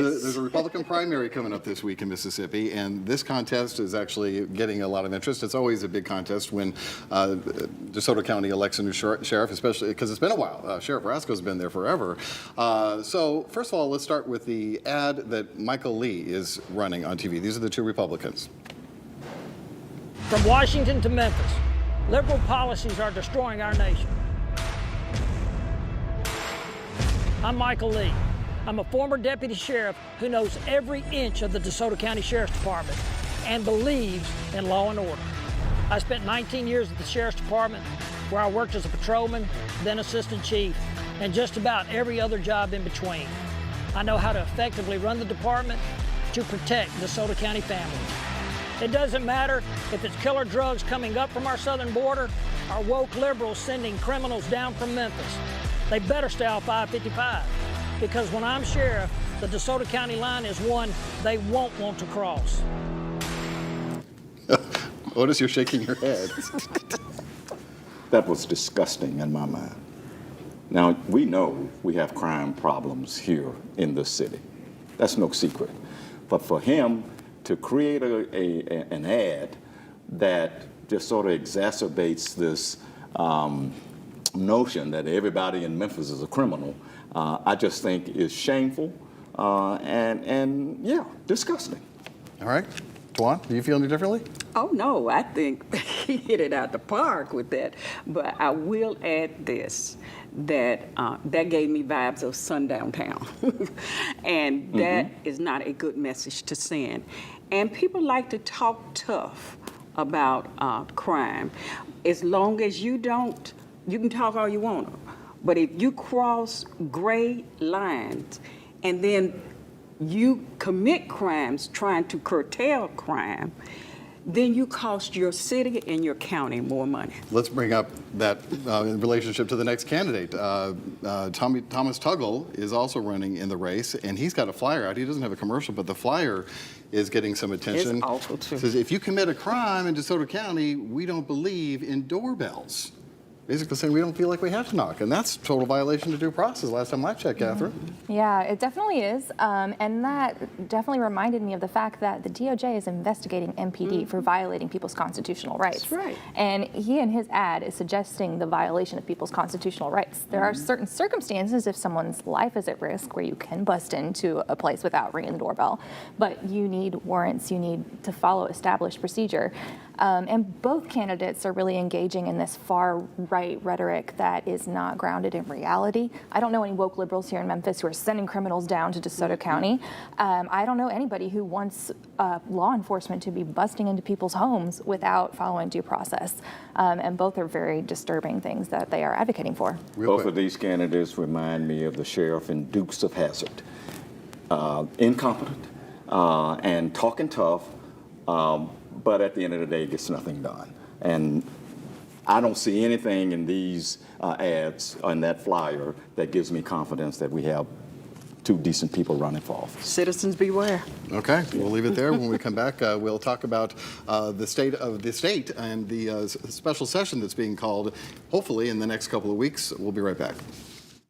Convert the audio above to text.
There's a Republican primary coming up this week in Mississippi, and this contest is actually getting a lot of interest. It's always a big contest when DeSoto County elects a new sheriff, especially because it's been a while. Sheriff Rasco's been there forever. So first of all, let's start with the ad that Michael Lee is running on TV. These are the two Republicans. From Washington to Memphis, liberal policies are destroying our nation. I'm Michael Lee. I'm a former deputy sheriff who knows every inch of the DeSoto County Sheriff's Department and believes in law and order. I spent 19 years at the Sheriff's Department where I worked as a patrolman, then assistant chief, and just about every other job in between. I know how to effectively run the department to protect DeSoto County families. It doesn't matter if it's killer drugs coming up from our southern border or woke liberals sending criminals down from Memphis. They better stay off 555, because when I'm sheriff, the DeSoto County line is one they won't want to cross. Otis, you're shaking your head. That was disgusting in my mind. Now, we know we have crime problems here in this city. That's no secret. But for him to create an ad that just sort of exacerbates this notion that everybody in Memphis is a criminal, I just think is shameful and yeah, disgusting. All right. Tuan, do you feel any differently? Oh, no, I think he hit it out the park with that. But I will add this, that that gave me vibes of Sundown Town. And that is not a good message to send. And people like to talk tough about crime. As long as you don't, you can talk all you want. But if you cross gray lines and then you commit crimes trying to curtail crime, then you cost your city and your county more money. Let's bring up that in relationship to the next candidate. Thomas Tuggle is also running in the race, and he's got a flyer out. He doesn't have a commercial, but the flyer is getting some attention. It's awful, too. It says, if you commit a crime in DeSoto County, we don't believe in doorbells. Basically saying we don't feel like we have to knock, and that's total violation of due process last time I checked, Katherine. Yeah, it definitely is, and that definitely reminded me of the fact that the DOJ is investigating MPD for violating people's constitutional rights. That's right. And he in his ad is suggesting the violation of people's constitutional rights. There are certain circumstances if someone's life is at risk where you can bust into a place without ringing the doorbell, but you need warrants, you need to follow established procedure. And both candidates are really engaging in this far-right rhetoric that is not grounded in reality. I don't know any woke liberals here in Memphis who are sending criminals down to DeSoto County. I don't know anybody who wants law enforcement to be busting into people's homes without following due process. And both are very disturbing things that they are advocating for. Both of these candidates remind me of the sheriff in Dukes of Hazzard. Incompetent and talking tough, but at the end of the day, gets nothing done. And I don't see anything in these ads on that flyer that gives me confidence that we have two decent people running for office. Citizens beware. Okay, we'll leave it there. When we come back, we'll talk about the state of the state and the special session that's being called, hopefully, in the next couple of weeks. We'll be right back.